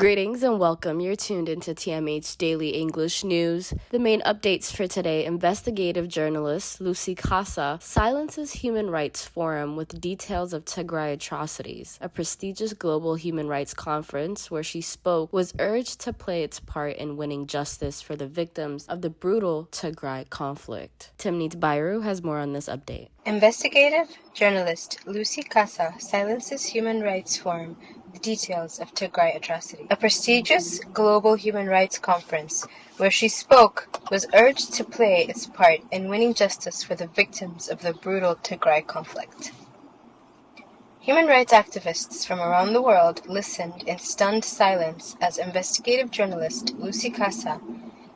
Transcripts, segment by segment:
Greetings and welcome. You're tuned into TMH Daily English News. The main updates for today: investigative journalist Lucy Casa silences Human Rights Forum with details of Tigray atrocities. A prestigious global human rights conference where she spoke was urged to play its part in winning justice for the victims of the brutal Tigray conflict. Timnit Bayru has more on this update. Investigative journalist Lucy Casa silences Human Rights Forum the details of Tigray atrocity. A prestigious global human rights conference where she spoke was urged to play its part in winning justice for the victims of the brutal Tigray conflict. Human rights activists from around the world listened in stunned silence as investigative journalist Lucy Casa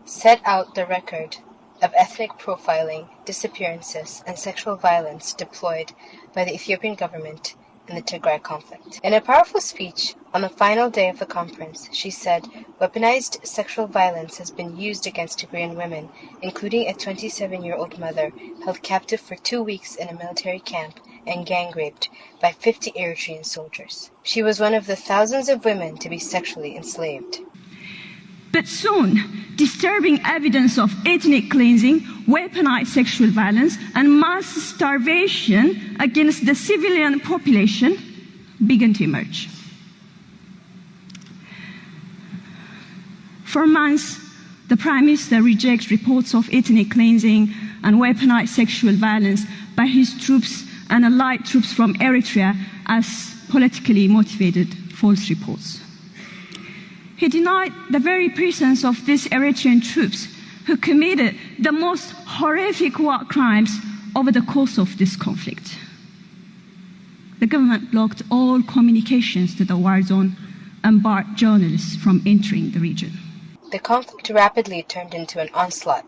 set out the record of ethnic profiling, disappearances, and sexual violence deployed by the Ethiopian government in the Tigray conflict. In a powerful speech on the final day of the conference, she said, "Weaponized sexual violence has been used against Tigrayan women, including a 27-year-old mother held captive for 2 weeks in a military camp and gang-raped by 50 Eritrean soldiers. She was one of the thousands of women to be sexually enslaved." But soon, disturbing evidence of ethnic cleansing, weaponized sexual violence, and mass starvation against the civilian population began to emerge. For months, the Prime Minister rejects reports of ethnic cleansing and weaponized sexual violence by his troops and allied troops from Eritrea as politically motivated false reports. He denied the very presence of these Eritrean troops who committed the most horrific war crimes over the course of this conflict. The government blocked all communications to the war zone and barred journalists from entering the region. The conflict rapidly turned into an onslaught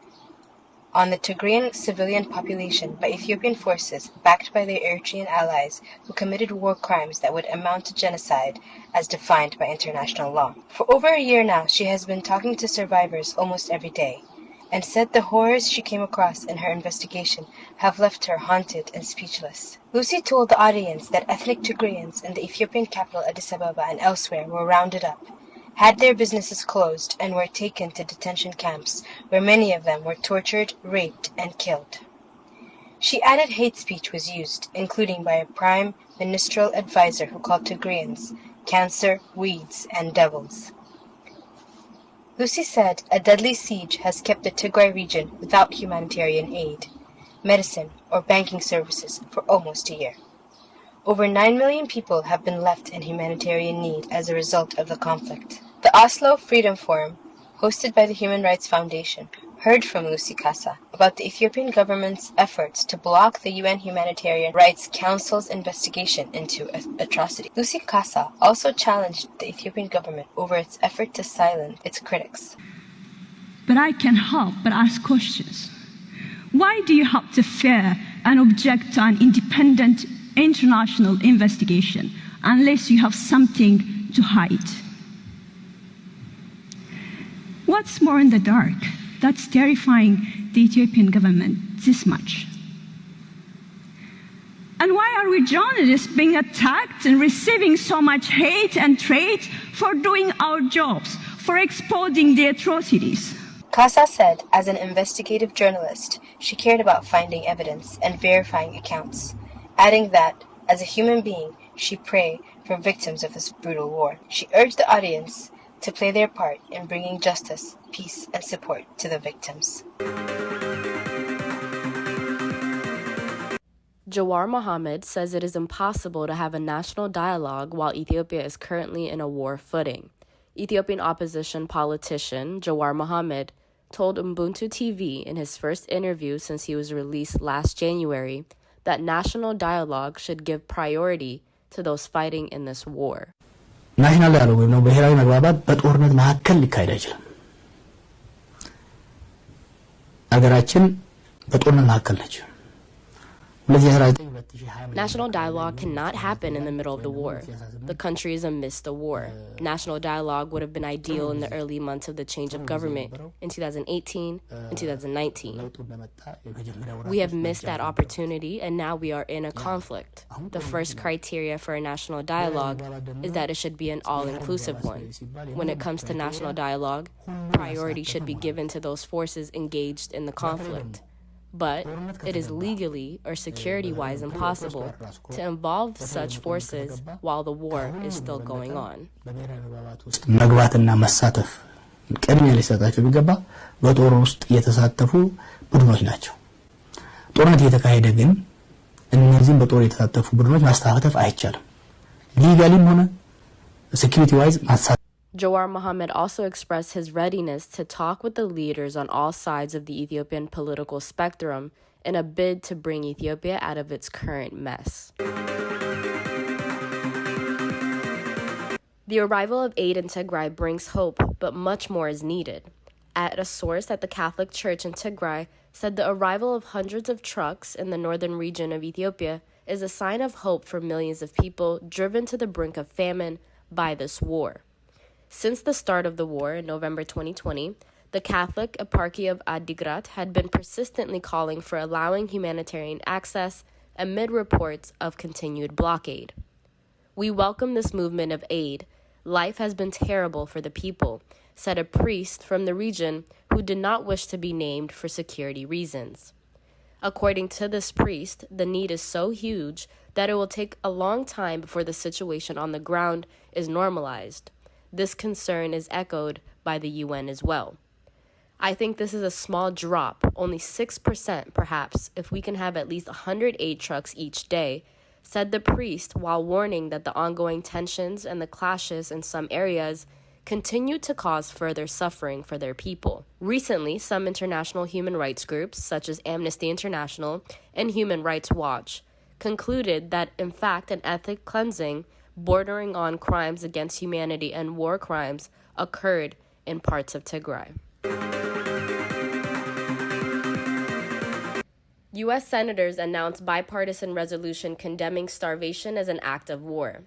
on the Tigrayan civilian population by Ethiopian forces backed by their Eritrean allies who committed war crimes that would amount to genocide as defined by international law. For over a year now, she has been talking to survivors almost every day and said the horrors she came across in her investigation have left her haunted and speechless. Lucy told the audience that ethnic Tigrayans in the Ethiopian capital Addis Ababa and elsewhere were rounded up, had their businesses closed, and were taken to detention camps where many of them were tortured, raped, and killed. She added hate speech was used, including by a prime ministerial advisor who called Tigrayans cancer, weeds, and devils. Lucy said a deadly siege has kept the Tigray region without humanitarian aid, medicine, or banking services for almost a year. Over 9 million people have been left in humanitarian need as a result of the conflict. The Oslo Freedom Forum, hosted by the Human Rights Foundation, heard from Lucy Casa about the Ethiopian government's efforts to block the UN Humanitarian Rights Council's investigation into atrocity. Lucy Casa also challenged the Ethiopian government over its effort to silence its critics. But I can't help but ask questions. Why do you have to fear and object to an independent international investigation unless you have something to hide? What's more in the dark that's terrifying the Ethiopian government this much? And why are we journalists being attacked and receiving so much hate and threat for doing our jobs, for exposing the atrocities? Casa said as an investigative journalist, she cared about finding evidence and verifying accounts, adding that, as a human being, she prayed for victims of this brutal war. She urged the audience to play their part in bringing justice, peace, and support to the victims. Jawar Mohammed says it is impossible to have a national dialogue while Ethiopia is currently in a war footing. Ethiopian opposition politician Jawar Mohammed told Ubuntu TV in his first interview since he was released last January that national dialogue should give priority to those fighting in this war. ናሽናል ዳያሎግ ወይም ብሔራዊ መግባባት በጦርነት መካከል ሊካሄድ አይችልም። አገራችን በጦርነት መካከል ነች። National dialogue cannot happen in the middle of the war. The country is amidst a war. National dialogue would have been ideal in the early months of the change of government in 2018 and 2019. We have missed that opportunity, and now we are in a conflict. The first criteria for a national dialogue is that it should be an all-inclusive one. When it comes to national dialogue, priority should be given to those forces engaged in the conflict. But it is legally or security-wise impossible to involve such forces while the war is still going on. መግባትና መሳተፍ ቅድሚያ ሊሰጣቸው ቢገባ በጦር ውስጥ የተሳተፉ ቡድኖች ናቸው። ጦርነት እየተካሄደ ግን እነዚህን በጦር የተሳተፉ ቡድኖች ማስተሳተፍ አይቻልም። ሊጋሊም ሆነ ሴኩሪቲ ዋይዝ Jawar Mohammed also expressed his readiness to talk with the leaders on all sides of the Ethiopian political spectrum in a bid to bring Ethiopia out of its current mess. The arrival of aid in Tigray brings hope, but much more is needed. At a source at the Catholic Church in Tigray said the arrival of hundreds of trucks in the northern region of Ethiopia is a sign of hope for millions of people driven to the brink of famine by this war. Since the start of the war in November 2020, the Catholic Eparchy of Adigrat had been persistently calling for allowing humanitarian access amid reports of continued blockade. We welcome this movement of aid. Life has been terrible for the people, said a priest from the region who did not wish to be named for security reasons. According to this priest, the need is so huge that it will take a long time before the situation on the ground is normalized. This concern is echoed by the UN as well. I think this is a small drop, only 6% perhaps, if we can have at least 100 aid trucks each day, said the priest while warning that the ongoing tensions and the clashes in some areas continue to cause further suffering for their people. Recently, some international human rights groups, such as Amnesty International and Human Rights Watch, concluded that, in fact, an ethnic cleansing bordering on crimes against humanity and war crimes occurred in parts of Tigray. U.S. senators announced bipartisan resolution condemning starvation as an act of war.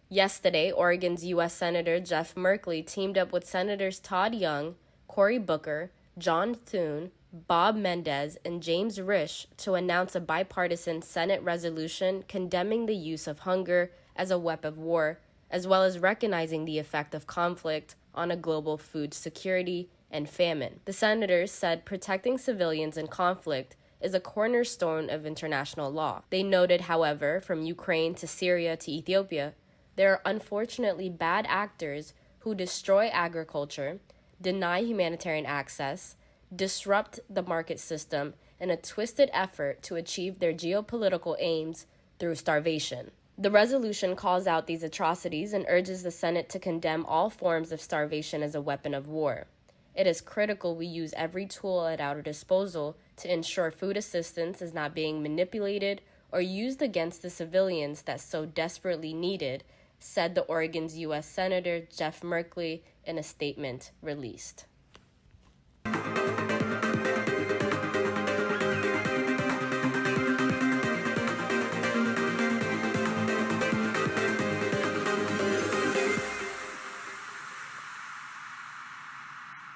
Yesterday, Oregon's U.S. Senator Jeff Merkley teamed up with Senators Todd Young, Cory Booker, John Thune, Bob Mendez, and James Risch to announce a bipartisan Senate resolution condemning the use of hunger as a weapon of war, as well as recognizing the effect of conflict on a global food security and famine. The senators said protecting civilians in conflict is a cornerstone of international law. They noted, however, from Ukraine to Syria to Ethiopia, there are unfortunately bad actors who destroy agriculture, deny humanitarian access, disrupt the market system in a twisted effort to achieve their geopolitical aims through starvation. The resolution calls out these atrocities and urges the Senate to condemn all forms of starvation as a weapon of war. It is critical we use every tool at our disposal to ensure food assistance is not being manipulated or used against the civilians that so desperately needed, said the Oregon's U.S. Senator Jeff Merkley in a statement released.